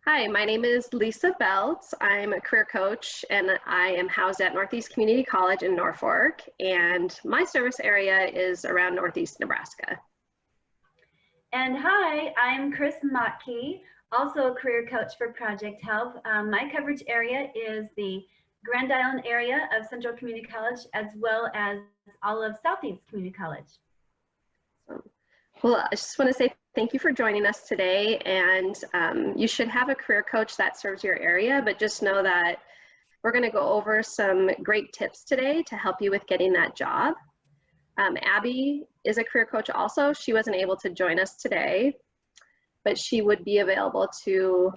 Hi, my name is Lisa Beltz. I'm a career coach and I am housed at Northeast Community College in Norfolk, and my service area is around Northeast Nebraska. And hi, I'm Chris Motke, also a career coach for Project Help. My coverage area is the Grand Island area of Central Community College, as well as all of Southeast Community College. Well, I just want to say thank you for joining us today, and you should have a career coach that serves your area, but just know that we're going to go over some great tips today to help you with getting that job. Abby is a career coach also. She wasn't able to join us today, but she would be available to,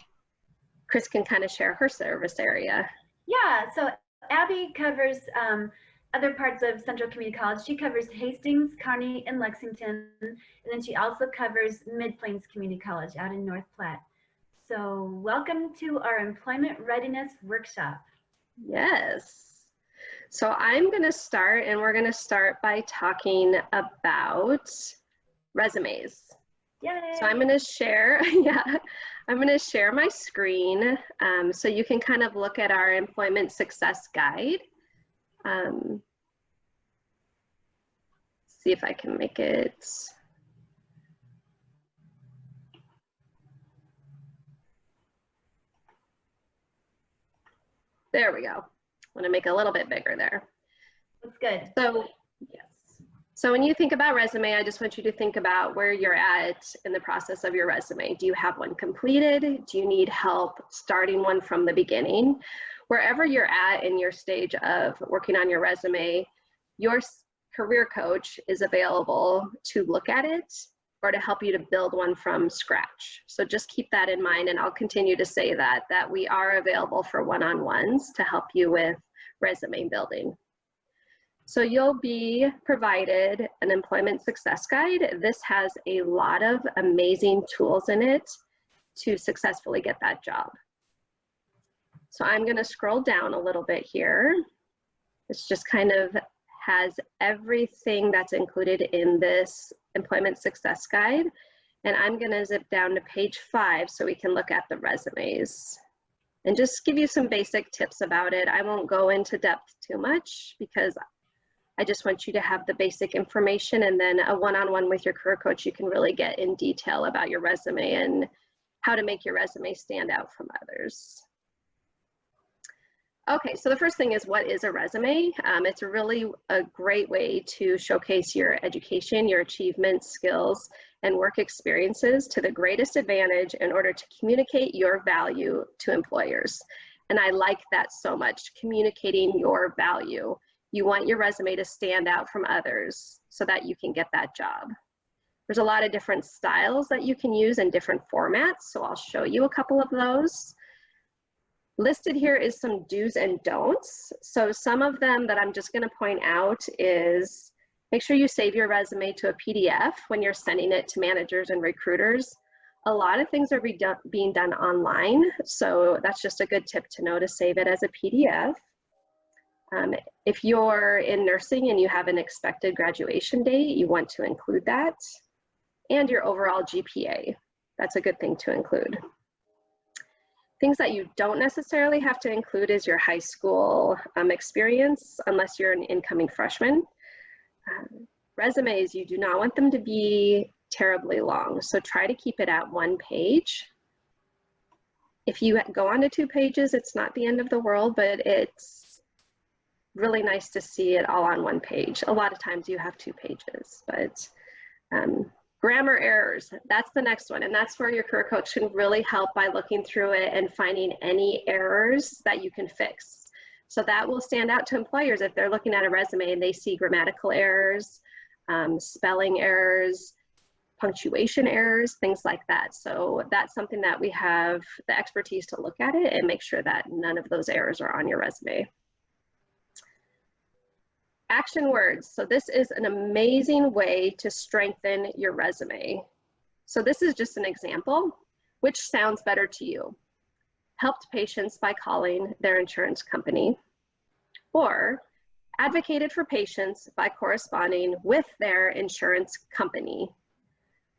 Chris can kind of share her service area. Yeah, so Abby covers other parts of Central Community College. She covers Hastings, Kearney, and Lexington, and then she also covers Mid-Plains Community College out in North Platte. So welcome to our Employment Readiness Workshop. Yes. So I'm going to start, and we're going to start by talking about resumes. Yay. So I'm going to share, I'm going to share my screen so you can kind of look at our employment success guide. See if I can make it. There we go. I'm going to make it a little bit bigger there. That's good. So, yes. So when you think about resume, I just want you to think about where you're at in the process of your resume. Do you have one completed? Do you need help starting one from the beginning? Wherever you're at in your stage of working on your resume, your career coach is available to look at it or to help you to build one from scratch. So just keep that in mind, and I'll continue to say that we are available for one-on-ones to help you with resume building. So you'll be provided an employment success guide. This has a lot of amazing tools in it to successfully get that job. So I'm going to scroll down a little bit here. It's just kind of has everything that's included in this employment success guide. And I'm going to zip down to page 5 so we can look at the resumes and just give you some basic tips about it. I won't go into depth too much because I just want you to have the basic information, and then a one-on-one with your career coach, you can really get in detail about your resume and how to make your resume stand out from others. Okay, so the first thing is, what is a resume? It's really a great way to showcase your education, your achievements, skills, and work experiences to the greatest advantage in order to communicate your value to employers. And I like that so much, communicating your value. You want your resume to stand out from others so that you can get that job. There's a lot of different styles that you can use in different formats, so I'll show you a couple of those. Listed here is some do's and don'ts. So some of them that I'm just going to point out is make sure you save your resume to a PDF when you're sending it to managers and recruiters. A lot of things are being done online, so that's just a good tip to know to save it as a PDF. If you're in nursing and you have an expected graduation date, you want to include that, and your overall GPA. That's a good thing to include. Things that you don't necessarily have to include is your high school experience, unless you're an incoming freshman. Resumes, you do not want them to be terribly long, so try to keep it at 1 page. If you go on to 2 pages, it's not the end of the world, but it's really nice to see it all on 1 page. A lot of times you have 2 pages, but grammar errors, that's the next one, and that's where your career coach can really help by looking through it and finding any errors that you can fix. So that will stand out to employers if they're looking at a resume and they see grammatical errors, spelling errors, punctuation errors, things like that. So that's something that we have the expertise to look at it and make sure that none of those errors are on your resume. Action words. So this is an amazing way to strengthen your resume. So this is just an example. Which sounds better to you? Helped patients by calling their insurance company, or advocated for patients by corresponding with their insurance company.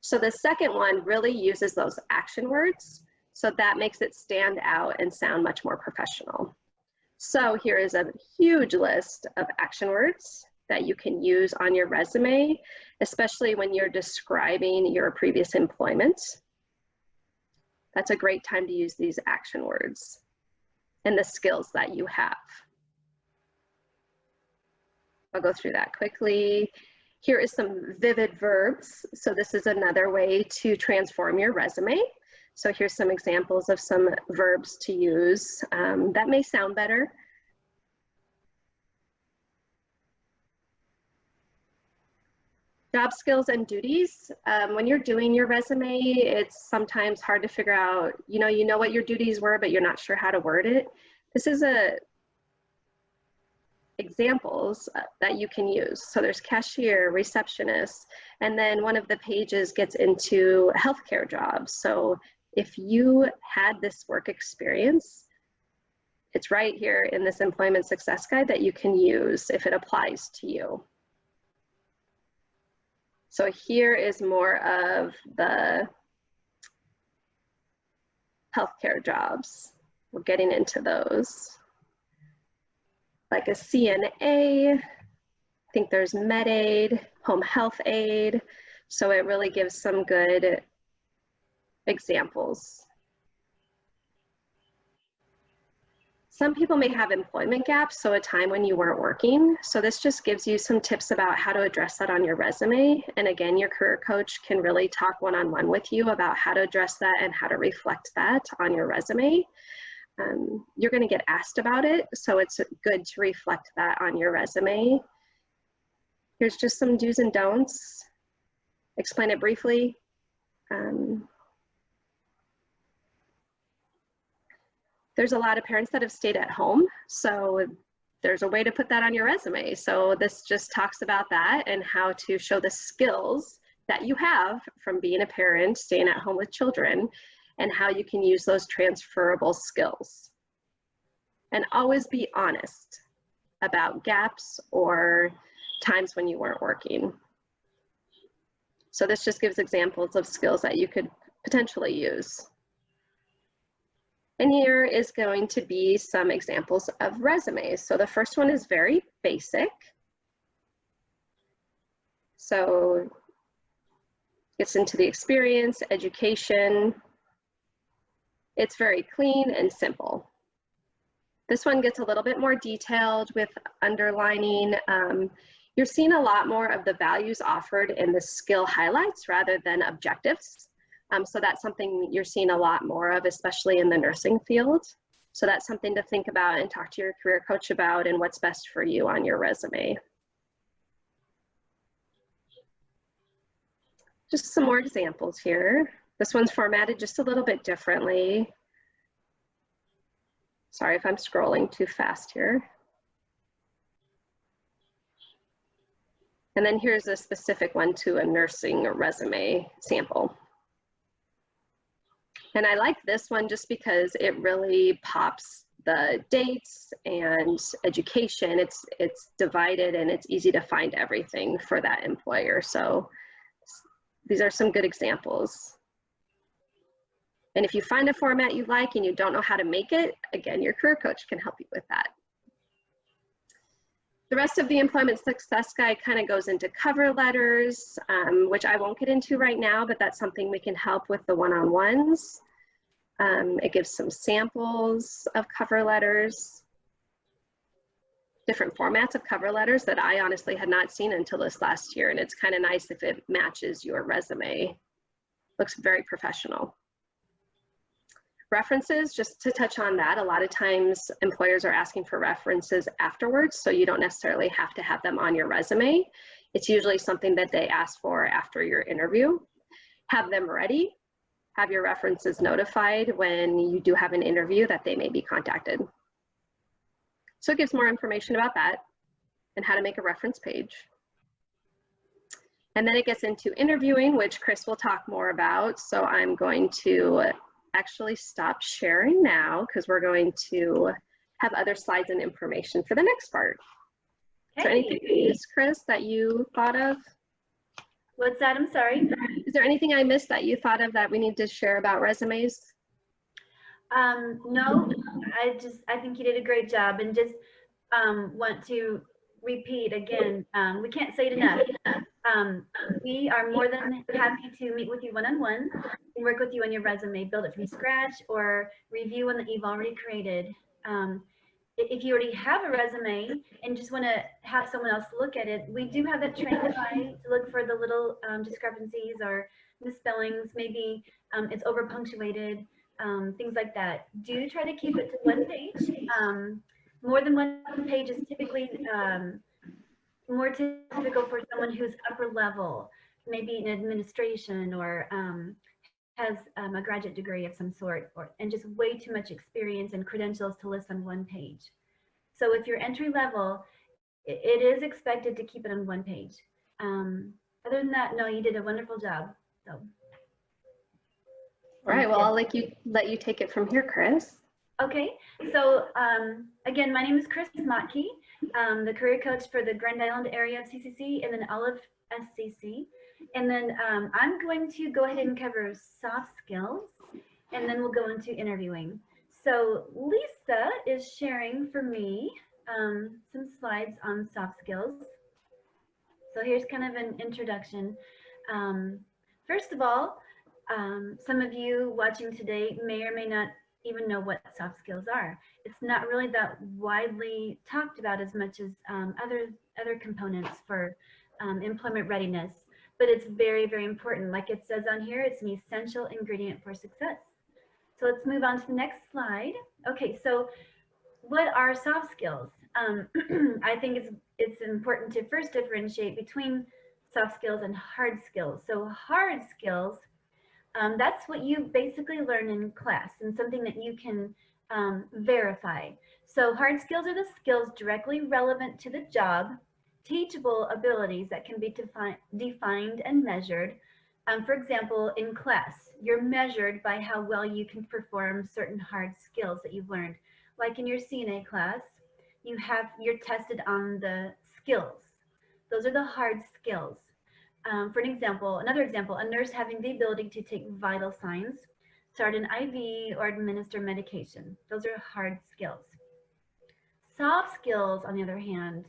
So the second one really uses those action words So that makes it stand out and sound much more professional. So here is a huge list of action words that you can use on your resume, especially when you're describing your previous employment. That's a great time to use these action words and the skills that you have. I'll go through that quickly. Here is some vivid verbs. So this is another way to transform your resume. So here's some examples of some verbs to use that may sound better. Job skills and duties. When you're doing your resume, it's sometimes hard to figure out, you know what your duties were, but you're not sure how to word it. This is examples that you can use. So there's cashier, receptionist, and then one of the pages gets into healthcare jobs. So if you had this work experience, it's right here in this employment success guide that you can use if it applies to you. So here is more of the healthcare jobs. We're getting into those. Like a CNA, I think there's med aid, home health aid. So it really gives some good examples. Some people may have employment gaps, so a time when you weren't working. So this just gives you some tips about how to address that on your resume. And again, your career coach can really talk one-on-one with you about how to address that and how to reflect that on your resume. You're going to get asked about it, so it's good to reflect that on your resume. Here's just some do's and don'ts. Explain it briefly. There's a lot of parents that have stayed at home, so there's a way to put that on your resume. So this just talks about that and how to show the skills that you have from being a parent, staying at home with children, and how you can use those transferable skills. And always be honest about gaps or times when you weren't working. So this just gives examples of skills that you could potentially use. And here is going to be some examples of resumes. So the first one is very basic. So gets into the experience, education. It's very clean and simple. This one gets a little bit more detailed with underlining. You're seeing a lot more of the values offered in the skill highlights rather than objectives. So that's something you're seeing a lot more of, especially in the nursing field. So that's something to think about and talk to your career coach about and what's best for you on your resume. Just some more examples here. This one's formatted just a little bit differently. Sorry if I'm scrolling too fast here. And then here's a specific one to a nursing resume sample. And I like this one just because it really pops the dates and education. It's divided and it's easy to find everything for that employer. So these are some good examples. And if you find a format you like and you don't know how to make it, again, your career coach can help you with that. The rest of the employment success guide kind of goes into cover letters, which I won't get into right now, but that's something we can help with the one-on-ones. It gives some samples of cover letters, different formats of cover letters that I honestly had not seen until this last year. And it's kind of nice if it matches your resume. Looks very professional. References, just to touch on that, a lot of times employers are asking for references afterwards, so you don't necessarily have to have them on your resume. It's usually something that they ask for after your interview. Have them ready. Have your references notified when you do have an interview that they may be contacted. So it gives more information about that and how to make a reference page. And then it gets into interviewing, which Chris will talk more about. So I'm going to actually stop sharing now because we're going to have other slides and information for the next part. Okay. Is there anything else, Chris, that you thought of? What's that? I'm sorry. Is there anything I missed that you thought of that we need to share about resumes? No, I think you did a great job, and just want to repeat again. We can't say it enough. Um, we are more than happy to meet with you one-on-one and work with you on your resume, build it from scratch, or review one that you've already created. Um, if you already have a resume and just want to have someone else look at it, we do have that trained eye to look for the little discrepancies or misspellings. Maybe it's over punctuated, things like that. Do try to keep it to one page. More than one page is typically more typical for someone who's upper level, maybe in administration or has a graduate degree of some sort, and just way too much experience and credentials to list on one page. So if you're entry level, it is expected to keep it on one page. Other than that, no, you did a wonderful job. So, All right, well, I'll let you take it from here, Chris. Okay, so again, my name is Chris Motke, the career coach for the Grand Island area of CCC and then all of SCC. And then I'm going to go ahead and cover soft skills, and then we'll go into interviewing. So Lisa is sharing for me some slides on soft skills. So here's kind of an introduction. First of all, some of you watching today may or may not even know what soft skills are. It's not really that widely talked about as much as other components for employment readiness, but it's very, very important. Like it says on here, it's an essential ingredient for success. So let's move on to the next slide. Okay, so what are soft skills? I think it's important to first differentiate between soft skills and hard skills. So hard skills, that's what you basically learn in class and something that you can verify. So hard skills are the skills directly relevant to the job, teachable abilities that can be defined and measured. For example, in class, you're measured by how well you can perform certain hard skills that you've learned. Like in your CNA class, you're tested on the skills. Those are the hard skills. For another example, a nurse having the ability to take vital signs, start an IV, or administer medication. Those are hard skills. Soft skills, on the other hand,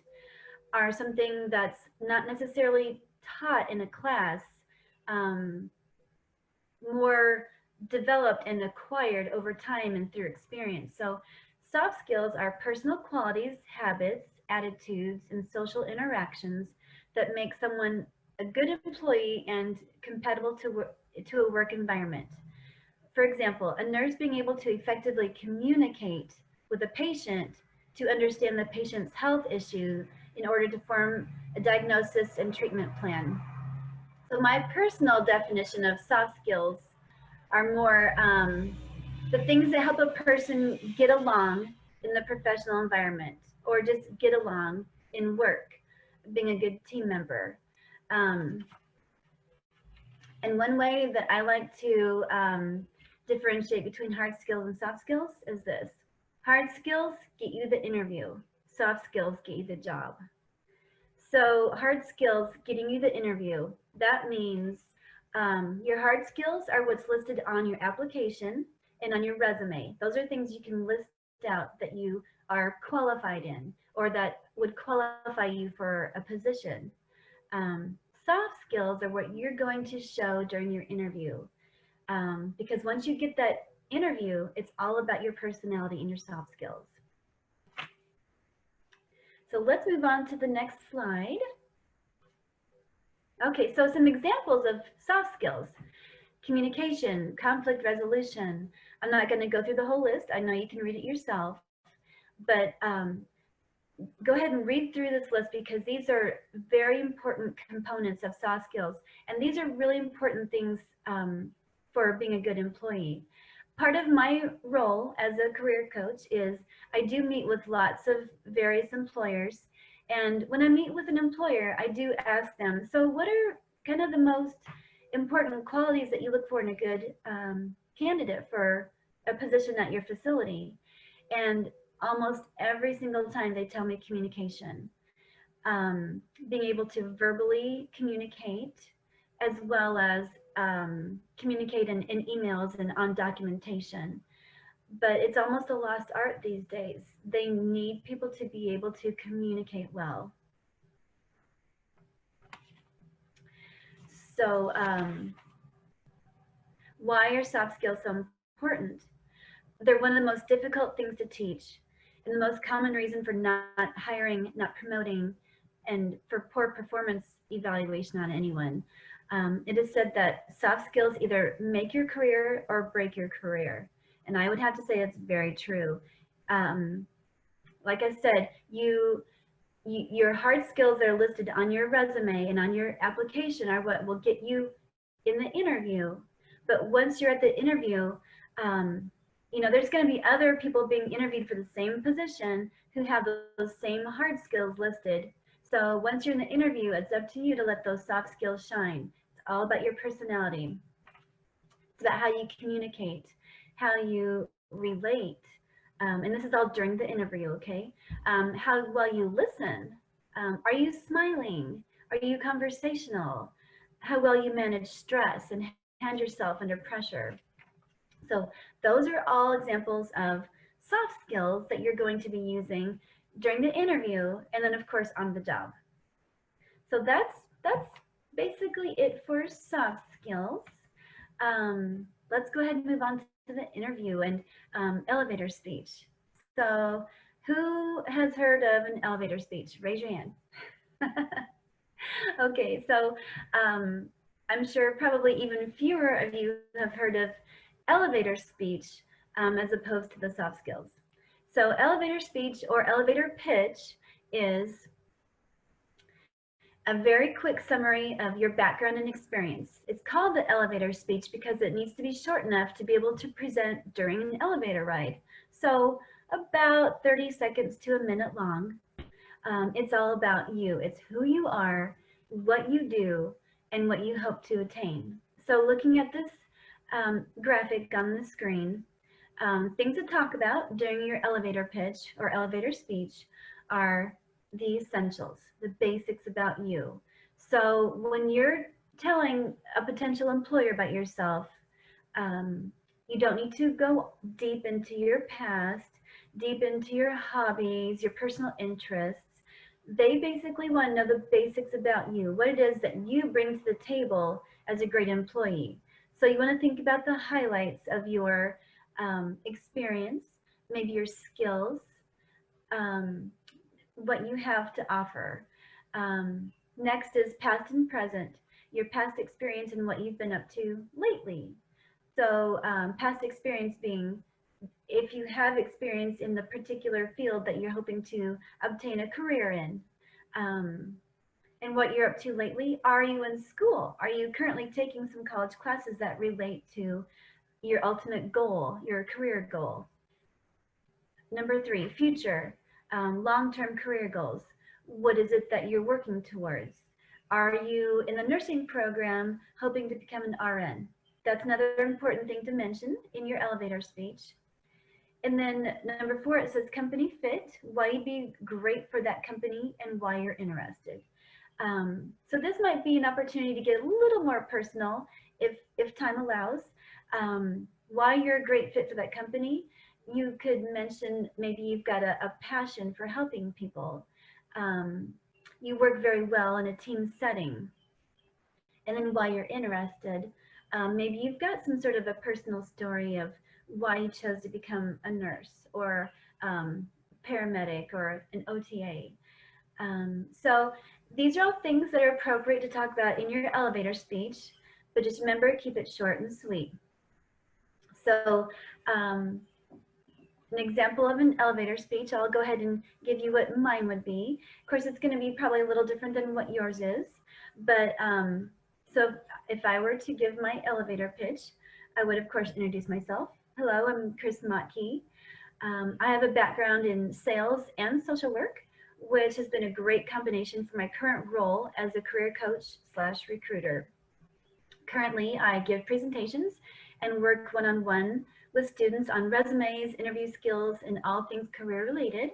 are something that's not necessarily taught in a class, more developed and acquired over time and through experience. So soft skills are personal qualities, habits, attitudes, and social interactions that make someone a good employee and compatible to a work environment. For example, a nurse being able to effectively communicate with a patient to understand the patient's health issue in order to form a diagnosis and treatment plan. So my personal definition of soft skills are more the things that help a person get along in the professional environment or just get along in work, being a good team member. And one way that I like to differentiate between hard skills and soft skills is this. Hard skills get you the interview. Soft skills get you the job. So hard skills getting you the interview, that means your hard skills are what's listed on your application and on your resume. Those are things you can list out that you are qualified in or that would qualify you for a position. Soft skills are what you're going to show during your interview. Because once you get that interview, it's all about your personality and your soft skills. So let's move on to the next slide. Okay, so some examples of soft skills. Communication, conflict resolution. I'm not going to go through the whole list. I know you can read it yourself, but go ahead and read through this list because these are very important components of soft skills. And these are really important things for being a good employee. Part of my role as a career coach is I do meet with lots of various employers. And when I meet with an employer, I do ask them, so what are kind of the most important qualities that you look for in a good candidate for a position at your facility? And almost every single time they tell me communication, being able to verbally communicate as well as communicate in emails and on documentation. but it's almost a lost art these days. They need people to be able to communicate well. So, why are soft skills so important? They're one of the most difficult things to teach, and the most common reason for not hiring, not promoting, and for poor performance evaluation on anyone. It is said that soft skills either make your career or break your career. And I would have to say it's very true. Um, like I said, your hard skills that are listed on your resume and on your application are what will get you in the interview. But once you're at the interview, um, there's going to be other people being interviewed for the same position who have those same hard skills listed. So once you're in the interview, it's up to you to let those soft skills shine. It's all about your personality. It's about how you communicate, how you relate. And this is all during the interview, okay? How well you listen. Are you smiling? Are you conversational? How well you manage stress and hand yourself under pressure. So those are all examples of soft skills that you're going to be using during the interview and then of course on the job. So that's basically it for soft skills. Let's go ahead and move on to the interview and elevator speech. So who has heard of an elevator speech? Raise your hand. Okay, so I'm sure probably even fewer of you have heard of elevator speech as opposed to the soft skills. So elevator speech or elevator pitch is a very quick summary of your background and experience. It's called the elevator speech because it needs to be short enough to be able to present during an elevator ride. So about 30 seconds to a minute long. It's all about you. It's who you are, what you do, and what you hope to attain. So looking at this graphic on the screen, things to talk about during your elevator pitch or elevator speech are the essentials, the basics about you. So when you're telling a potential employer about yourself, you don't need to go deep into your past, deep into your hobbies, your personal interests. They basically want to know the basics about you, what it is that you bring to the table as a great employee. So you want to think about the highlights of your experience, maybe your skills, um, what you have to offer. Next is past and present, your past experience and what you've been up to lately. So past experience being if you have experience in the particular field that you're hoping to obtain a career in. And what you're up to lately. Are you in school? Are you currently taking some college classes that relate to your ultimate goal, your career goal? Number 3, future, long-term career goals. What is it that you're working towards? Are you in the nursing program hoping to become an RN? That's another important thing to mention in your elevator speech. And then number 4, it says company fit, why you'd be great for that company and why you're interested. So this might be an opportunity to get a little more personal if time allows. Why you're a great fit for that company. You could mention maybe you've got a passion for helping people. You work very well in a team setting. And then why you're interested. Maybe you've got some sort of a personal story of why you chose to become a nurse or paramedic or an OTA. So these are all things that are appropriate to talk about in your elevator speech, but just remember, keep it short and sweet. So an example of an elevator speech, I'll go ahead and give you what mine would be. Of course, it's going to be probably a little different than what yours is, but so if I were to give my elevator pitch, I would of course introduce myself. Hello, I'm Chris Motkey. I have a background in sales and social work, which has been a great combination for my current role as a career coach / recruiter. Currently, I give presentations and work one-on-one with students on resumes, interview skills, and all things career related.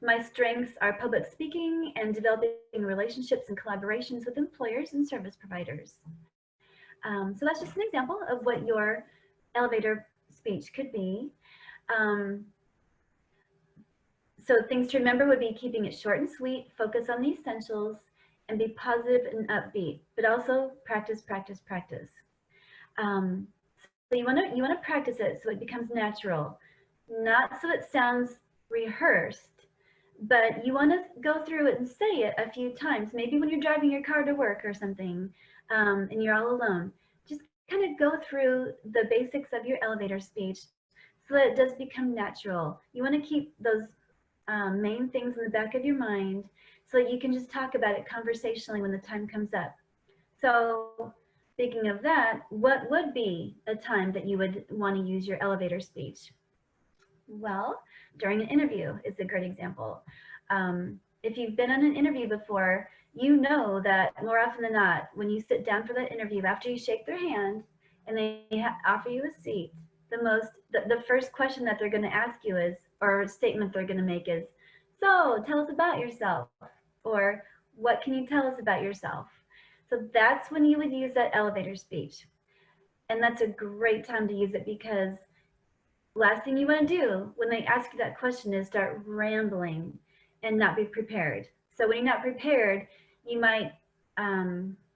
My strengths are public speaking and developing relationships and collaborations with employers and service providers. So that's just an example of what your elevator speech could be. Um, so things to remember would be keeping it short and sweet, focus on the essentials, and be positive and upbeat, but also practice, practice, practice. So you want to practice it so it becomes natural, not so it sounds rehearsed, but you want to go through it and say it a few times. Maybe when you're driving your car to work or something, and you're all alone, just kind of go through the basics of your elevator speech so that it does become natural. You want to keep those main things in the back of your mind so that you can just talk about it conversationally when the time comes up. So speaking of that, what would be a time that you would want to use your elevator speech? Well, during an interview is a great example. If you've been on an interview before, you know that more often than not, when you sit down for that interview, after you shake their hand and they offer you a seat, the first question that they're going to ask you is, or statement they're going to make is, so tell us about yourself, or what can you tell us about yourself? So that's when you would use that elevator speech. And that's a great time to use it because last thing you want to do when they ask you that question is start rambling and not be prepared. So when you're not prepared, you might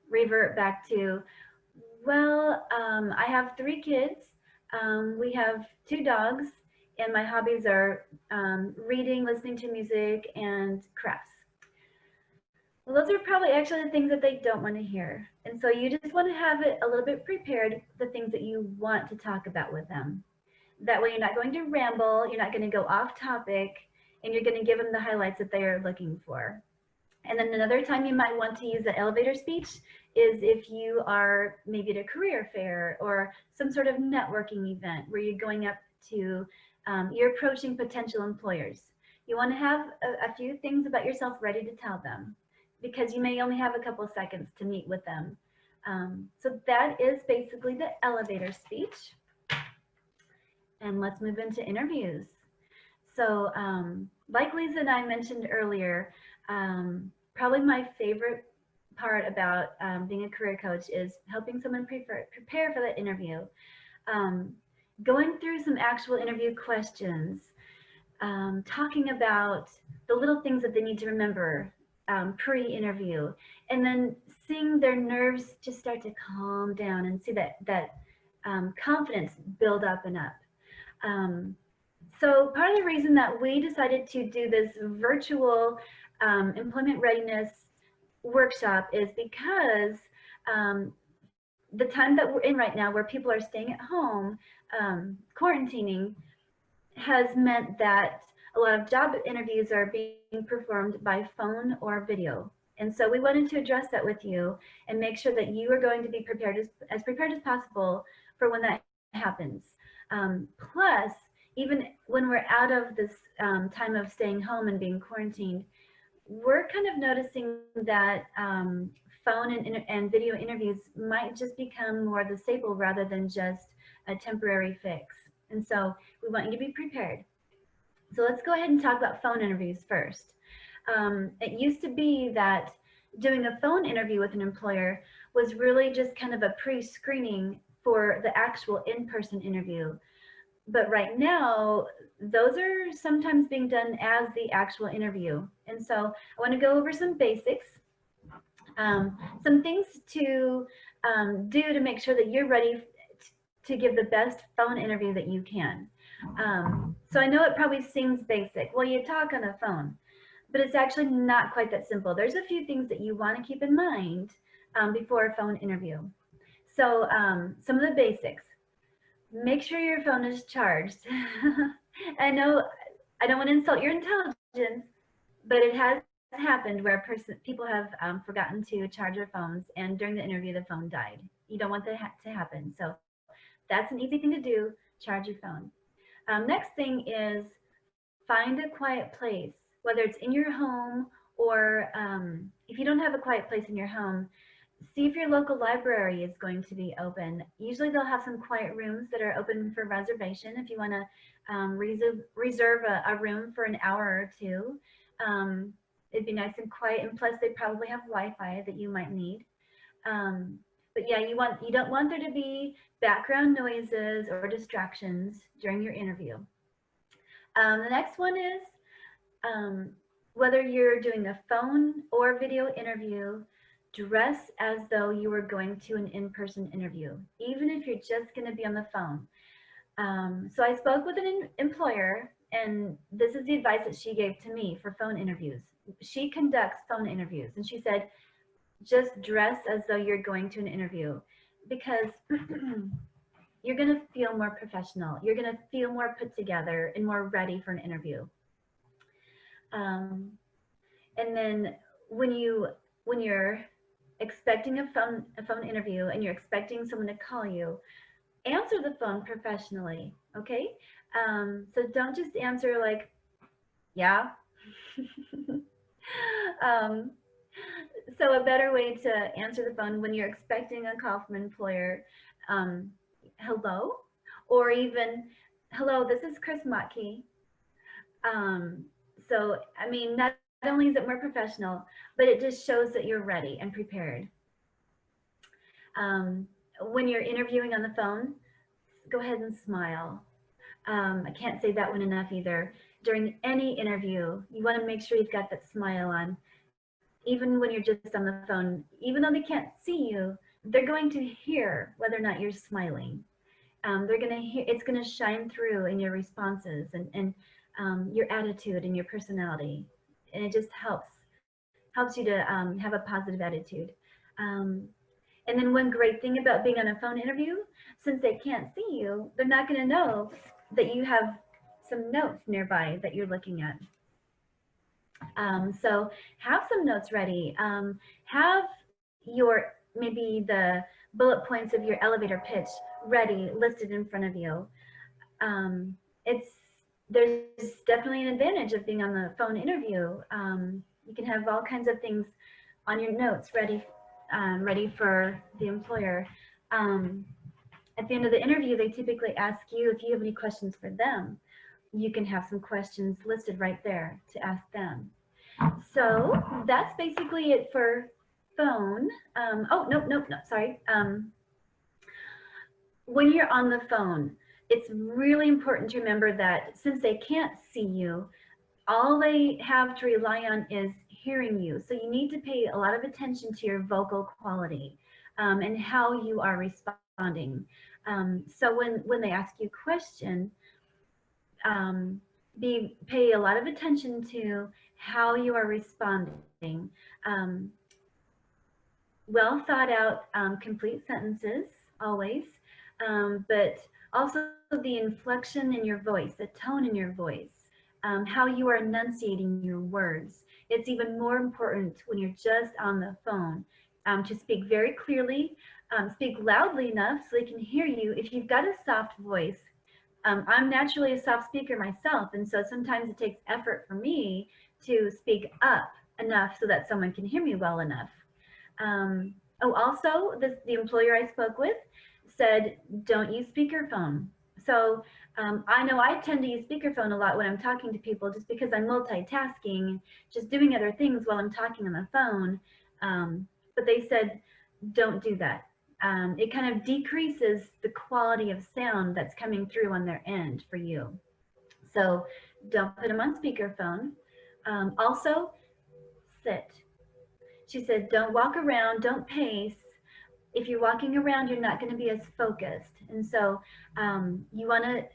revert back to, well, I have 3 kids. We have 2 dogs, and my hobbies are reading, listening to music, and crafts. Well, those are probably actually the things that they don't want to hear. And so you just want to have it a little bit prepared, the things that you want to talk about with them. That way you're not going to ramble, you're not going to go off topic, and you're going to give them the highlights that they are looking for. And then another time you might want to use the elevator speech is if you are maybe at a career fair or some sort of networking event where you're going up to, you're approaching potential employers. You want to have a few things about yourself ready to tell them because you may only have a couple of seconds to meet with them. So that is basically the elevator speech. And let's move into interviews. So like Lisa and I mentioned earlier, probably my favorite part about being a career coach is helping someone prepare for that interview. Going through some actual interview questions, talking about the little things that they need to remember pre-interview, and then seeing their nerves just start to calm down and see that confidence build up and up. So part of the reason that we decided to do this virtual employment readiness workshop is because the time that we're in right now where people are staying at home, quarantining, has meant that a lot of job interviews are being performed by phone or video. And so we wanted to address that with you and make sure that you are going to be prepared as prepared as possible for when that happens. Plus, even when we're out of this time of staying home and being quarantined, we're kind of noticing that phone and video interviews might just become more the staple rather than just a temporary fix. And so we want you to be prepared. So let's go ahead and talk about phone interviews first. It used to be that doing a phone interview with an employer was really just kind of a pre-screening for the actual in-person interview. But right now, those are sometimes being done as the actual interview. And so I want to go over some basics, some things to do to make sure that you're ready to give the best phone interview that you can. So I know it probably seems basic. Well, you talk on the phone, but it's actually not quite that simple. There's a few things that you want to keep in mind before a phone interview. So some of the basics. Make sure your phone is charged. I know I don't want to insult your intelligence, but it has happened where people have forgotten to charge their phones, and during the interview, the phone died. You don't want that to happen. So that's an easy thing to do, charge your phone. Next thing is find a quiet place, whether it's in your home or if you don't have a quiet place in your home, see if your local library is going to be open. Usually they'll have some quiet rooms that are open for reservation if you want to reserve a room for an hour or two. It'd be nice and quiet, and plus they probably have Wi-Fi that you might need. But yeah, you don't want there to be background noises or distractions during your interview. The next one is whether you're doing a phone or video interview, dress as though you were going to an in-person interview, even if you're just going to be on the phone. So I spoke with an employer, and this is the advice that she gave to me for phone interviews. She conducts phone interviews, and she said, just dress as though you're going to an interview, because you're going to feel more professional. You're going to feel more put together and more ready for an interview. And then when you're expecting a phone interview and you're expecting someone to call you, answer the phone professionally. Okay, so don't just answer like, yeah. um, so a better way to answer the phone when you're expecting a call from an employer, hello, or even hello, this is Chris Motke. So I mean, not only is it more professional, but it just shows that you're ready and prepared. When you're interviewing on the phone, go ahead and smile. I can't say that one enough either. During any interview, you want to make sure you've got that smile on. Even when you're just on the phone, even though they can't see you, they're going to hear whether or not you're smiling. They're going to hear, it's going to shine through in your responses and your attitude and your personality. And it just helps you to have a positive attitude. And then one great thing about being on a phone interview, since they can't see you, they're not going to know that you have some notes nearby that you're looking at. So have some notes ready. Have your, maybe the bullet points of your elevator pitch ready, listed in front of you. There's definitely an advantage of being on the phone interview. You can have all kinds of things on your notes ready for the employer. At the end of the interview, they typically ask you if you have any questions for them. You can have some questions listed right there to ask them. So that's basically it for phone. Oh, no, sorry. When you're on the phone, it's really important to remember that since they can't see you, all they have to rely on is hearing you. So you need to pay a lot of attention to your vocal quality and how you are responding. So when they ask you a question, pay a lot of attention to how you are responding. Well thought out, complete sentences always, but also the inflection in your voice, the tone in your voice, how you are enunciating your words. It's even more important when you're just on the phone to speak very clearly, speak loudly enough so they can hear you. If you've got a soft voice, I'm naturally a soft speaker myself, and so sometimes it takes effort for me to speak up enough so that someone can hear me well enough. Also, the employer I spoke with said, don't use speakerphone. So I know I tend to use speakerphone a lot when I'm talking to people just because I'm multitasking, just doing other things while I'm talking on the phone. But they said, don't do that. It kind of decreases the quality of sound that's coming through on their end for you. So don't put them on speakerphone. Also, sit. She said, don't walk around, don't pace. If you're walking around, you're not going to be as focused. And so you want to,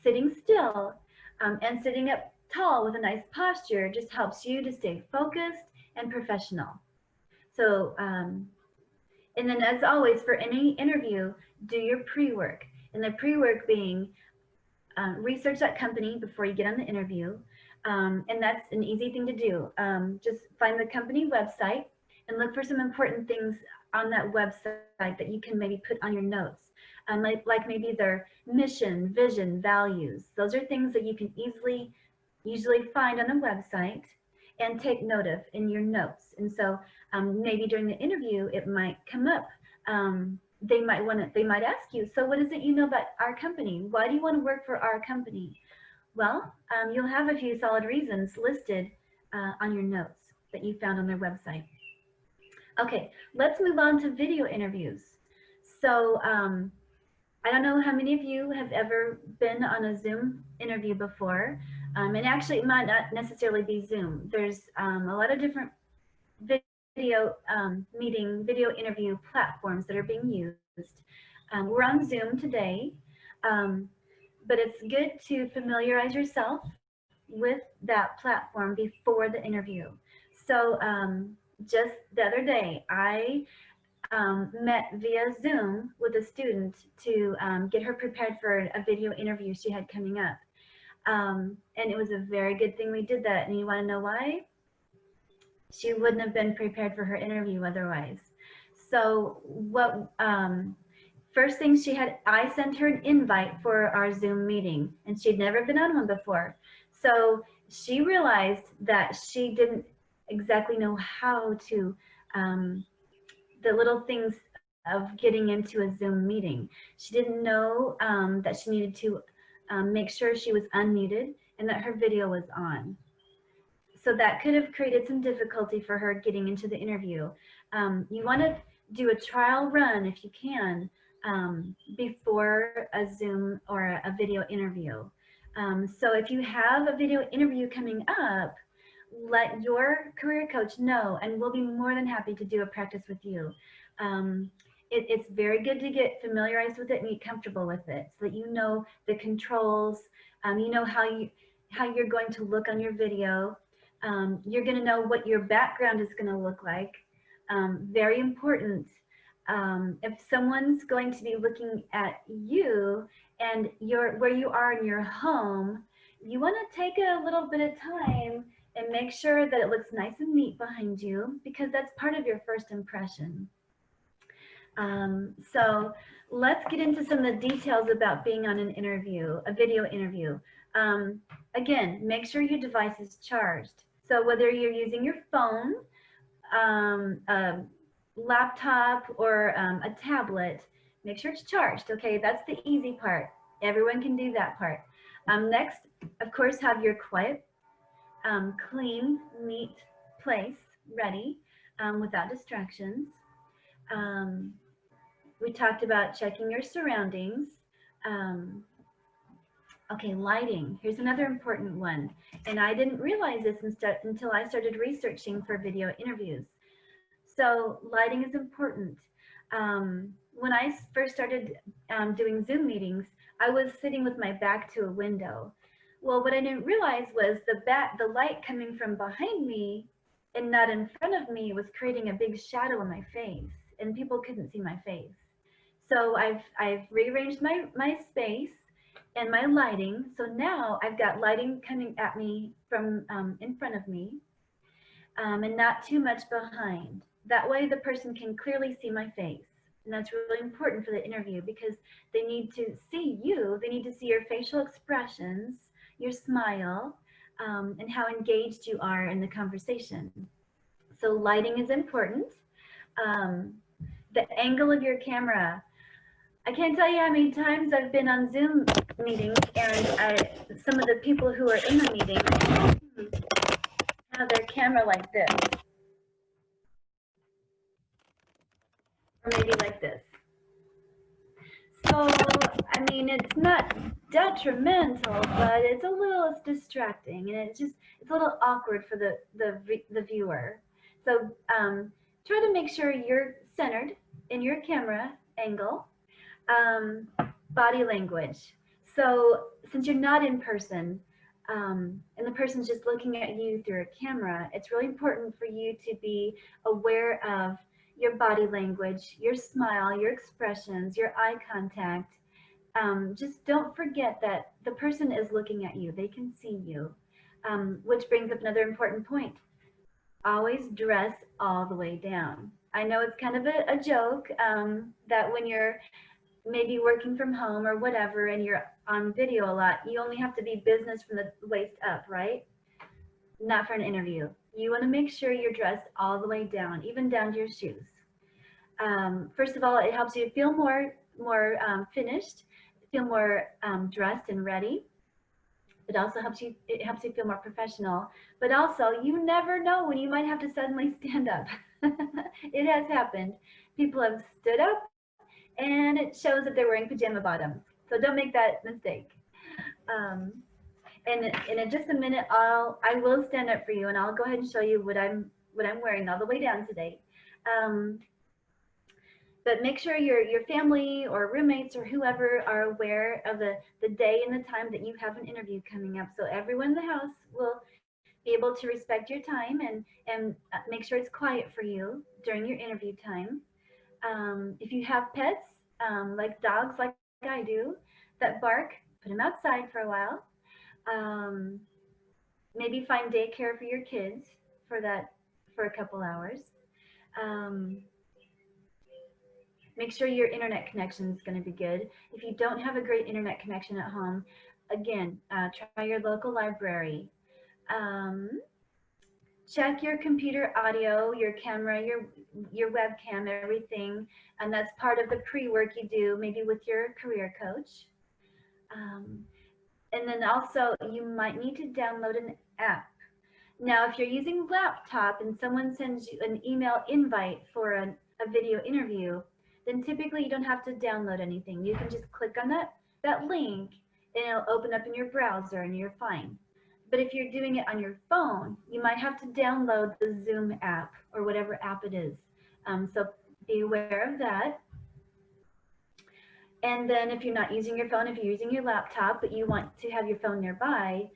sitting still and sitting up tall with a nice posture just helps you to stay focused and professional. So, and then as always, for any interview, do your pre-work. And the pre-work being research that company before you get on the interview. And that's an easy thing to do. Just find the company website and look for some important things on that website that you can maybe put on your notes. Like maybe their mission, vision, values. Those are things that you can usually find on the website and take note of in your notes. And so maybe during the interview, it might come up. They might ask you, so what is it you know about our company? Why do you want to work for our company? Well, you'll have a few solid reasons listed on your notes that you found on their website. Okay, let's move on to video interviews. So I don't know how many of you have ever been on a Zoom interview before. And actually, it might not necessarily be Zoom. There's a lot of different video video interview platforms that are being used. We're on Zoom today, but it's good to familiarize yourself with that platform before the interview. So just the other day, I met via Zoom with a student to get her prepared for a video interview she had coming up. And it was a very good thing we did that. And you want to know why? She wouldn't have been prepared for her interview otherwise. So what first thing I sent her an invite for our Zoom meeting, and she'd never been on one before. So she realized that she didn't exactly know how to, the little things of getting into a Zoom meeting. She didn't know that she needed to make sure she was unmuted and that her video was on. So that could have created some difficulty for her getting into the interview. You want to do a trial run if you can before a Zoom or a video interview. So if you have a video interview coming up, let your career coach know, and we'll be more than happy to do a practice with you. It's very good to get familiarized with it and get comfortable with it so that you know the controls, you know how you're going to look on your video. You're going to know what your background is going to look like. Very important. If someone's going to be looking at you and where you are in your home, you want to take a little bit of time and make sure that it looks nice and neat behind you, because that's part of your first impression. So let's get into some of the details about being on an interview, a video interview. Again, make sure your device is charged. So whether you're using your phone, a laptop, or a tablet, make sure it's charged. Okay, that's the easy part. Everyone can do that part. Next, of course, have your quiet, clean, neat place ready without distractions. We talked about checking your surroundings. Okay, lighting. Here's another important one. And I didn't realize this until I started researching for video interviews. So lighting is important. When I first started doing Zoom meetings, I was sitting with my back to a window. Well, what I didn't realize was the light coming from behind me and not in front of me was creating a big shadow on my face, and people couldn't see my face. So I've rearranged my space and my lighting. So now I've got lighting coming at me from in front of me and not too much behind. That way the person can clearly see my face. And that's really important for the interview because they need to see you. They need to see your facial expressions, your smile, and how engaged you are in the conversation. So lighting is important. The angle of your camera. I can't tell you how many times I've been on Zoom meetings and some of the people who are in the meeting have their camera like this. Or maybe like this. So, I mean, it's not detrimental, but it's a little distracting, and it's a little awkward for the viewer. So try to make sure you're centered in your camera angle. Body language. So since you're not in person, and the person's just looking at you through a camera, it's really important for you to be aware of your body language, your smile, your expressions, your eye contact. Just don't forget that the person is looking at you. They can see you, which brings up another important point. Always dress all the way down. I know it's kind of a joke that when you're maybe working from home or whatever and you're on video a lot, you only have to be business from the waist up, right? Not for an interview. You want to make sure you're dressed all the way down, even down to your shoes. First of all, it helps you feel more finished, feel more dressed and ready. It also helps you feel more professional. But also, you never know when you might have to suddenly stand up. It has happened. People have stood up and it shows that they're wearing pajama bottoms. So don't make that mistake. And in just a minute, I will stand up for you, and I'll go ahead and show you what I'm wearing all the way down today. But make sure your family or roommates or whoever are aware of the day and the time that you have an interview coming up. So everyone in the house will be able to respect your time and make sure it's quiet for you during your interview time. If you have pets, like dogs, like I do, that bark, put them outside for a while. Um, Maybe find daycare for your kids for a couple hours. Um, Make sure your internet connection is going to be good. If you don't have a great internet connection at home, again, try your local library. Um, Check your computer audio, your camera, your webcam, everything, and that's part of the pre-work you do, maybe with your career coach. Um, and then also, you might need to download an app. Now, if you're using laptop and someone sends you an email invite for a video interview, then typically you don't have to download anything. You can just click on that link and it'll open up in your browser and you're fine. But if you're doing it on your phone, you might have to download the Zoom app or whatever app it is. So be aware of that. And then if you're not using your phone, if you're using your laptop, but you want to have your phone nearby,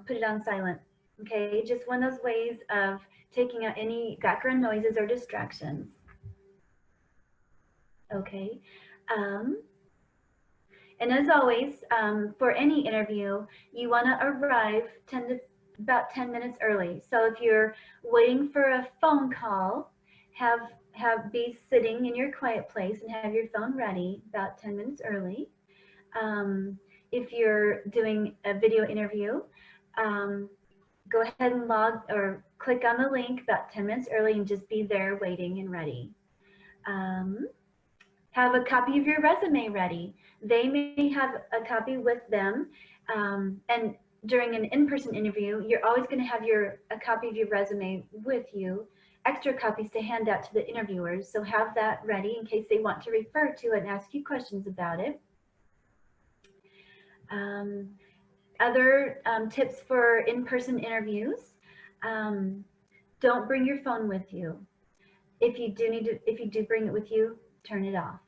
put it on silent. Okay, just one of those ways of taking out any background noises or distractions. Okay. And as always, for any interview, you want to arrive about 10 minutes early. So if you're waiting for a phone call, be sitting in your quiet place and have your phone ready about 10 minutes early. If you're doing a video interview, go ahead and log or click on the link about 10 minutes early and just be there waiting and ready. Have a copy of your resume ready. They may have a copy with them. And during an in-person interview, you're always going to have a copy of your resume with you, extra copies to hand out to the interviewers. So have that ready in case they want to refer to it and ask you questions about it. Other tips for in-person interviews: don't bring your phone with you. If you do bring it with you, turn it off.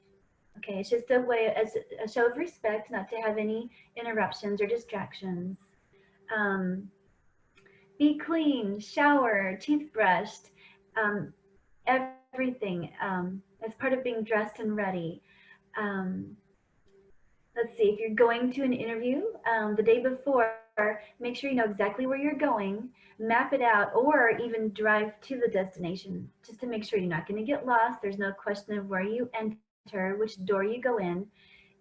Okay, it's just a way, as a show of respect, not to have any interruptions or distractions. Be clean, shower, teeth brushed, everything as part of being dressed and ready. Let's see, if you're going to an interview the day before, make sure you know exactly where you're going, map it out, or even drive to the destination just to make sure you're not going to get lost. There's no question of where you enter, which door you go in,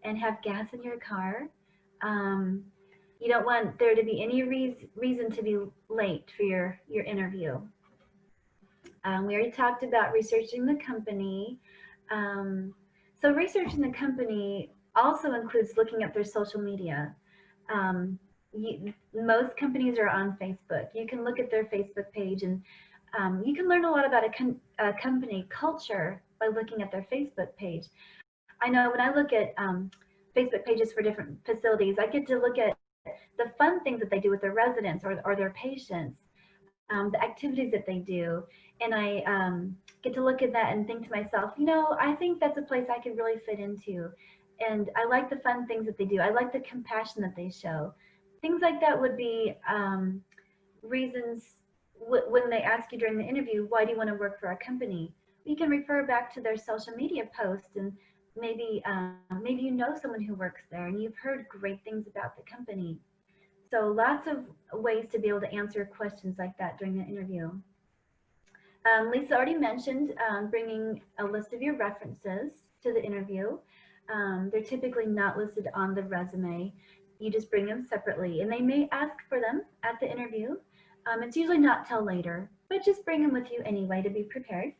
and have gas in your car. You don't want there to be any reason to be late for your interview. We already talked about researching the company. So researching the company also includes looking at their social media. Most companies are on Facebook. You can look at their Facebook page, and you can learn a lot about a company culture by looking at their Facebook page. I know when I look at Facebook pages for different facilities, I get to look at the fun things that they do with their residents or their patients, the activities that they do, and I get to look at that and think to myself, I think that's a place I could really fit into. And I like the fun things that they do. I like the compassion that they show. Things like that would be reasons when they ask you during the interview, why do you want to work for our company? You can refer back to their social media posts, and maybe you know someone who works there and you've heard great things about the company. So lots of ways to be able to answer questions like that during the interview. Lisa already mentioned bringing a list of your references to the interview. They're typically not listed on the resume. You just bring them separately, and they may ask for them at the interview. It's usually not till later, but just bring them with you anyway to be prepared.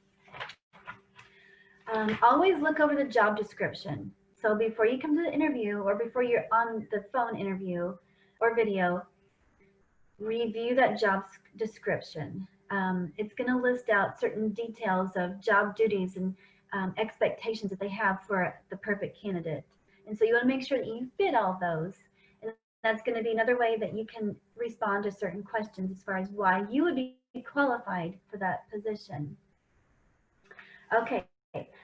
Always look over the job description. So before you come to the interview or before you're on the phone interview or video, review that job description. It's going to list out certain details of job duties and expectations that they have for the perfect candidate. And so you want to make sure that you fit all those. And that's going to be another way that you can respond to certain questions as far as why you would be qualified for that position. Okay,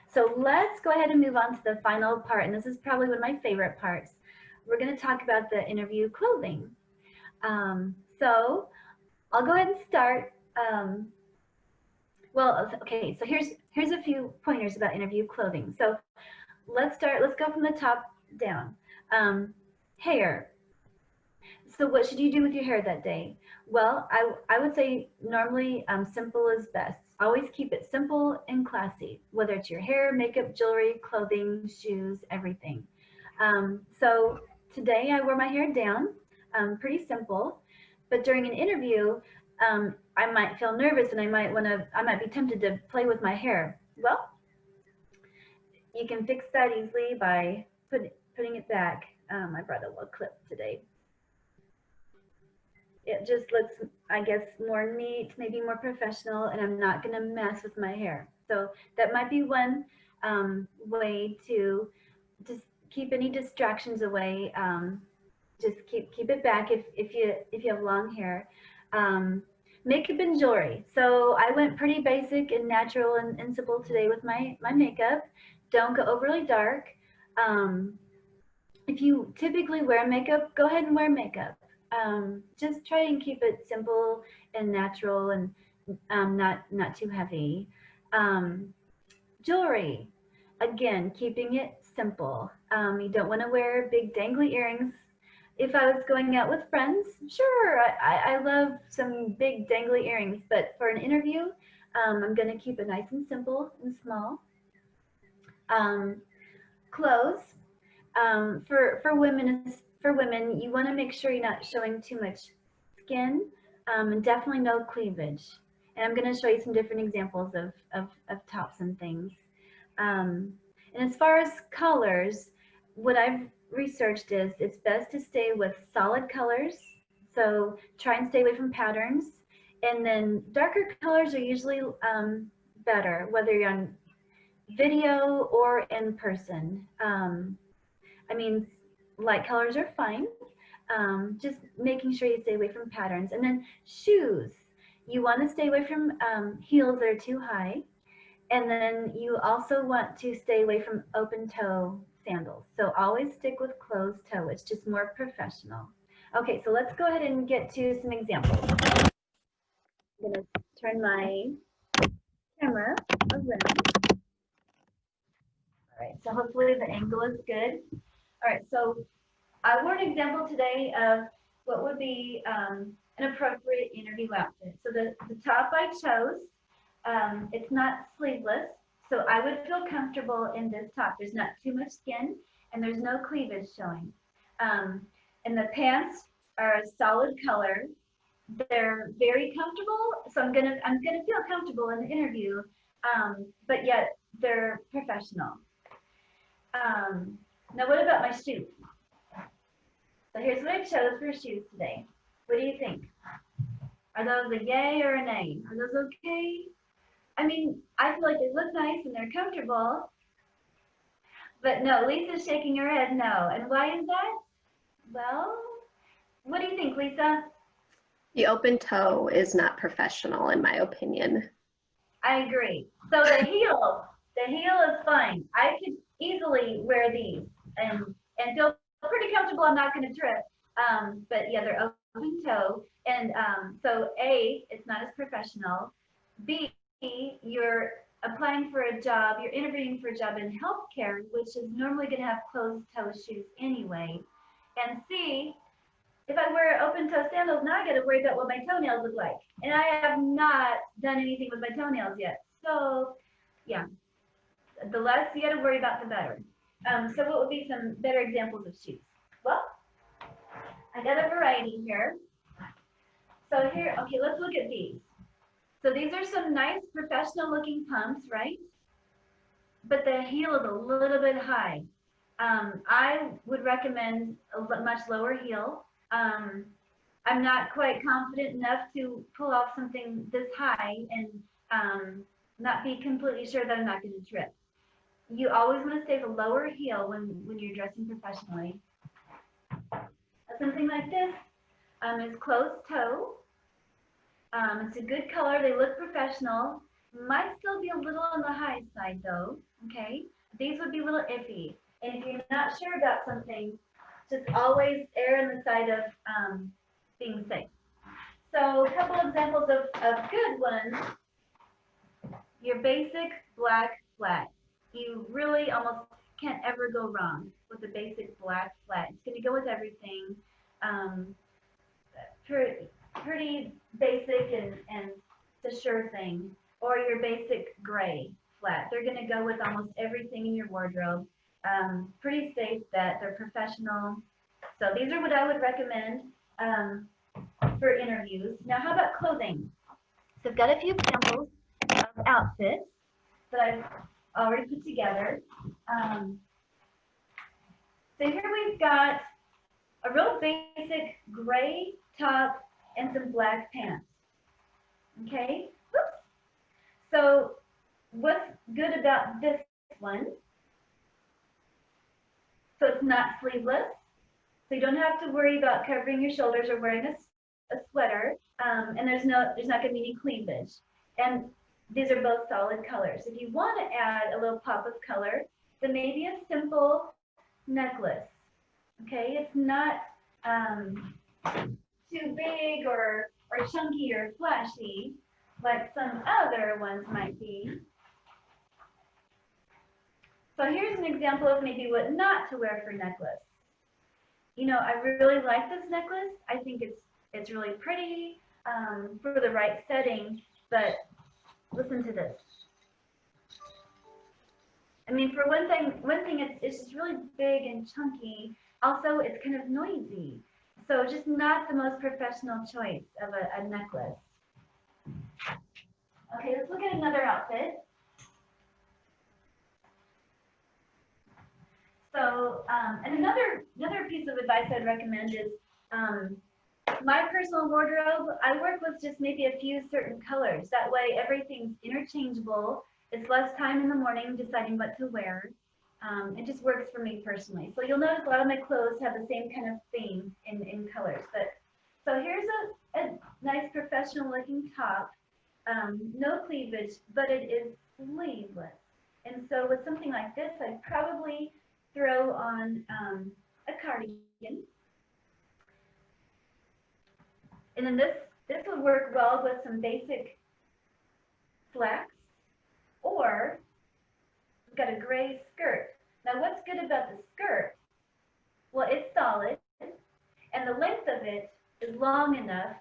so let's go ahead and move on to the final part, and this is probably one of my favorite parts. We're going to talk about the interview clothing. So I'll go ahead and start. Well, okay, so here's a few pointers about interview clothing. So let's go from the top down. Hair. So what should you do with your hair that day? Well, I would say normally simple is best. Always keep it simple and classy, whether it's your hair, makeup, jewelry, clothing, shoes, everything. So today I wore my hair down, pretty simple, but during an interview, I might feel nervous and I might be tempted to play with my hair. Well, you can fix that easily by putting it back. I brought a little clip today. It just looks, I guess, more neat, maybe more professional, and I'm not going to mess with my hair. So that might be one way to just keep any distractions away. Just keep it back if you have long hair. Makeup and jewelry. So I went pretty basic and natural and simple today with my makeup. Don't go overly dark. If you typically wear makeup, go ahead and wear makeup. Just try and keep it simple and natural and not too heavy. Jewelry, again, keeping it simple. You don't want to wear big dangly earrings. If I was going out with friends, sure, I love some big dangly earrings, but for an interview, I'm going to keep it nice and simple and small. Clothes, for women, you want to make sure you're not showing too much skin, and definitely no cleavage. And I'm going to show you some different examples of tops and things. And as far as colors, what I've researched is it's best to stay with solid colors. So try and stay away from patterns. And then darker colors are usually better, whether you're on video or in person. I mean, light colors are fine. Just making sure you stay away from patterns. And then shoes. You want to stay away from heels that are too high. And then you also want to stay away from open toe sandals. So always stick with closed toe. It's just more professional. Okay, so let's go ahead and get to some examples. I'm going to turn my camera around. All right, so hopefully the angle is good. All right, so I wore an example today of what would be an appropriate interview outfit. So the top I chose, it's not sleeveless, so I would feel comfortable in this top. There's not too much skin, and there's no cleavage showing. And the pants are a solid color. They're very comfortable, so I'm gonna feel comfortable in the interview, but yet they're professional. Now, what about my shoes? So here's what I chose for shoes today. What do you think? Are those a yay or a nay? Are those okay? I mean, I feel like they look nice and they're comfortable. But no, Lisa's shaking her head no. And why is that? Well, what do you think, Lisa? The open toe is not professional, in my opinion. I agree. So the heel is fine. I could easily wear these and feel pretty comfortable. I'm not going to trip. But yeah, they're open toe. And so A, it's not as professional. B, you're applying for a job, you're interviewing for a job in healthcare, which is normally going to have closed toe shoes anyway. And C, if I wear open toe sandals, now I got to worry about what my toenails look like. And I have not done anything with my toenails yet. So yeah, the less you got to worry about, the better. So what would be some better examples of shoes? Well, I got a variety here. So here, okay, let's look at these. So these are some nice professional looking pumps, right? But the heel is a little bit high. I would recommend a much lower heel. I'm not quite confident enough to pull off something this high and not be completely sure that I'm not going to trip. You always want to stay with a lower heel when you're dressing professionally. As something like this is closed toe. It's a good color. They look professional. Might still be a little on the high side though. Okay, these would be a little iffy. And if you're not sure about something, just always err on the side of being safe. So a couple examples of good ones. Your basic black flat. You really almost can't ever go wrong with the basic black flat. It's going to go with everything. Pretty basic and the sure thing. Or your basic gray flat. They're going to go with almost everything in your wardrobe. Pretty safe bet. They're professional. So these are what I would recommend for interviews. Now, how about clothing? So I've got a few examples of outfits that I've already put together. So here we've got a real basic gray top and some black pants. Okay, whoops. So what's good about this one? So it's not sleeveless, so you don't have to worry about covering your shoulders or wearing a sweater, and there's not going to be any cleavage. And these are both solid colors. If you want to add a little pop of color, then maybe a simple necklace. Okay, it's not too big or chunky or flashy like some other ones might be. So here's an example of maybe what not to wear for necklace. You know, I really like this necklace. I think it's really pretty for the right setting, but listen to this. I mean, for one thing, it's just really big and chunky. Also, it's kind of noisy. So just not the most professional choice of a necklace. Okay, let's look at another outfit. So, and another piece of advice I'd recommend is my personal wardrobe. I work with just maybe a few certain colors. That way, everything's interchangeable. It's less time in the morning deciding what to wear. It just works for me personally. So you'll notice a lot of my clothes have the same kind of theme in colors. But so here's a nice professional looking top. No cleavage, but it is sleeveless. And so with something like this, I'd probably throw on a cardigan. And then this would work well with some basic slacks, or we've got a gray skirt. Now what's good about the skirt? Well, it's solid, and the length of it is long enough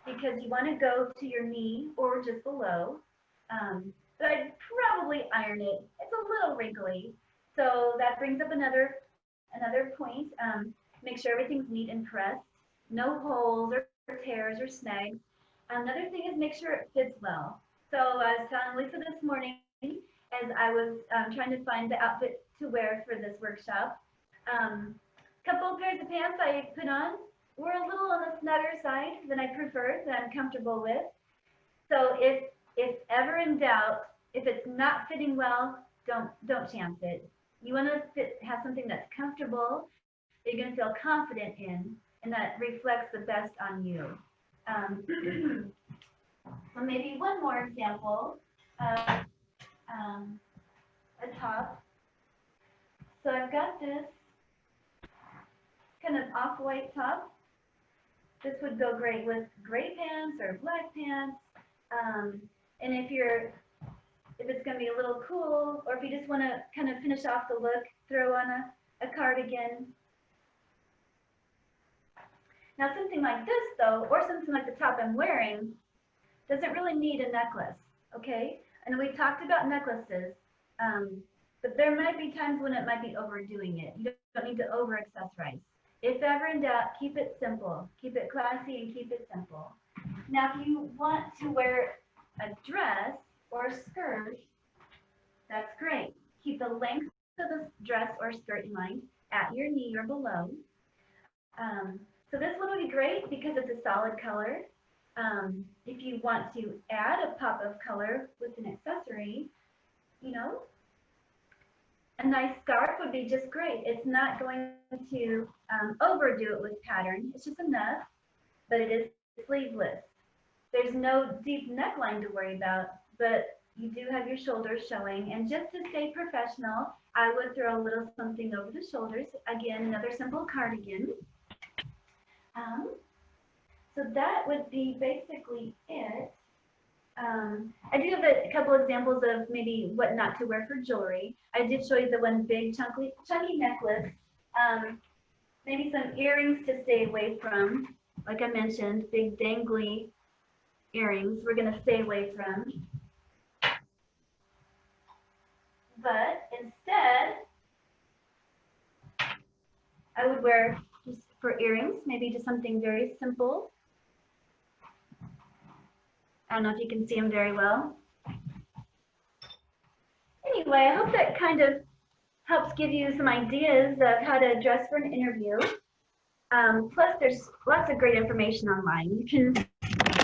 because you want to go to your knee or just below. But I'd probably iron it. It's a little wrinkly. So that brings up another point. Make sure everything's neat and pressed. No holes or tears or snags. Another thing is make sure it fits well. So I was telling Lisa this morning as I was trying to find the outfit to wear for this workshop. Couple of pairs of pants I put on were a little on the snugger side than I preferred, that I'm comfortable with. So if ever in doubt, if it's not fitting well, don't chance it. You want to have something that's comfortable, that you're going to feel confident in, and that reflects the best on you. So maybe one more example of a top. So I've got this kind of off-white top. This would go great with gray pants or black pants. And if it's going to be a little cool, or if you just want to kind of finish off the look, throw on a cardigan. Now something like this though, or something like the top I'm wearing, doesn't really need a necklace, okay? And we talked about necklaces, but there might be times when it might be overdoing it. You don't need to over accessorize. If ever in doubt, keep it simple. Keep it classy and keep it simple. Now if you want to wear a dress or a skirt, that's great. Keep the length of the dress or skirt in mind at your knee or below. So this one would be great because it's a solid color. If you want to add a pop of color with an accessory, you know, A nice scarf would be just great. It's not going to overdo it with pattern. It's just enough, but it is sleeveless. There's no deep neckline to worry about, but you do have your shoulders showing. And just to stay professional, I would throw a little something over the shoulders. Again, another simple cardigan. So that would be basically it. I do have a couple examples of maybe what not to wear for jewelry. I did show you the one big chunky necklace. Maybe some earrings to stay away from. Like I mentioned, big dangly earrings we're going to stay away from. But instead, I would wear, just for earrings, maybe just something very simple. I don't know if you can see them very well. Anyway, I hope that kind of helps give you some ideas of how to dress for an interview. Plus, there's lots of great information online.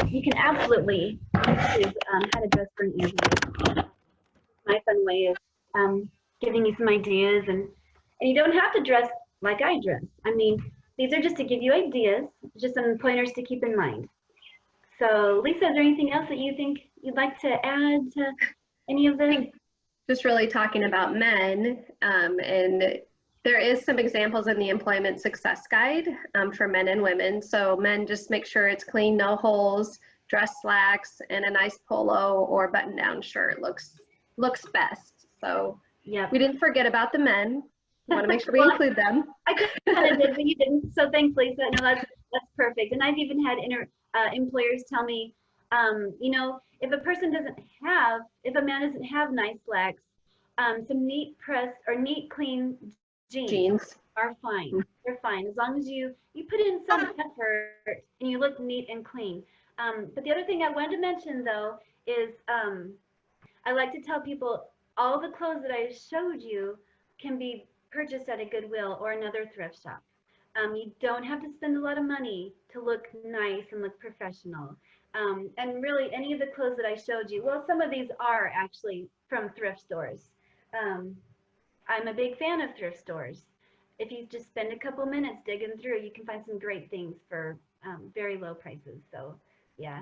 You can absolutely YouTube how to dress for an interview. My fun way of giving you some ideas, and you don't have to dress like I dress. I mean, these are just to give you ideas, just some pointers to keep in mind. So, Lisa, is there anything else that you think you'd like to add to any of this? Just really talking about men, and there is some examples in the Employment Success Guide for men and women. So men, just make sure it's clean, no holes, dress slacks, and a nice polo or button-down shirt looks best. So yeah, we didn't forget about the men. We want to make sure we include them. I kind of did, but you didn't. So thanks, Lisa. No, that's perfect. And I've even had employers tell me, you know, if a man doesn't have nice slacks, some neat press or neat clean jeans are fine. They're fine as long as you put in some effort and you look neat and clean. But the other thing I wanted to mention though is I like to tell people all the clothes that I showed you can be purchased at a Goodwill or another thrift shop. You don't have to spend a lot of money to look nice and look professional. And really, any of the clothes that I showed you, well, some of these are actually from thrift stores. I'm a big fan of thrift stores. If you just spend a couple minutes digging through, you can find some great things for very low prices. So, yeah.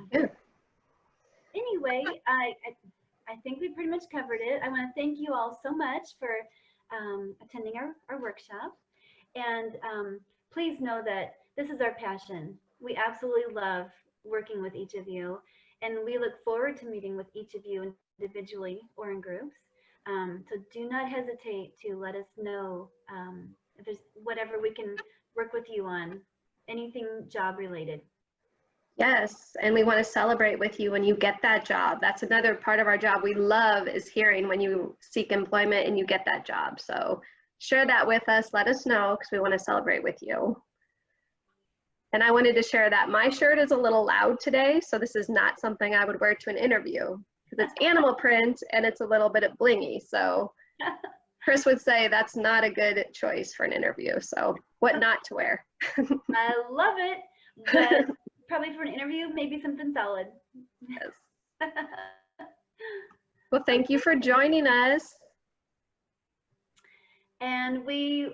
Anyway, I think we pretty much covered it. I want to thank you all so much for attending our workshop. And please know that this is our passion. We absolutely love working with each of you. And we look forward to meeting with each of you individually or in groups. So do not hesitate to let us know if there's whatever we can work with you on, anything job related. Yes, and we want to celebrate with you when you get that job. That's another part of our job we love, is hearing when you seek employment and you get that job. So share that with us, let us know, because we want to celebrate with you. And I wanted to share that my shirt is a little loud today, so this is not something I would wear to an interview, because it's animal print and it's a little bit blingy. So Chris would say that's not a good choice for an interview. So what not to wear. I love it, but probably for an interview, maybe something solid. Yes. Well, thank you for joining us. And we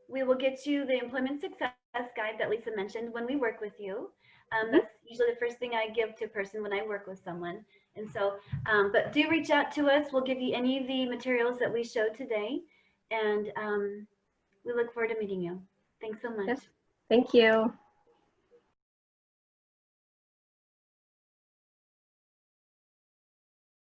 will get you the Employment Success Guide that Lisa mentioned when we work with you. That's usually the first thing I give to a person when I work with someone. And so, but do reach out to us. We'll give you any of the materials that we showed today. And we look forward to meeting you. Thanks so much. Yes. Thank you.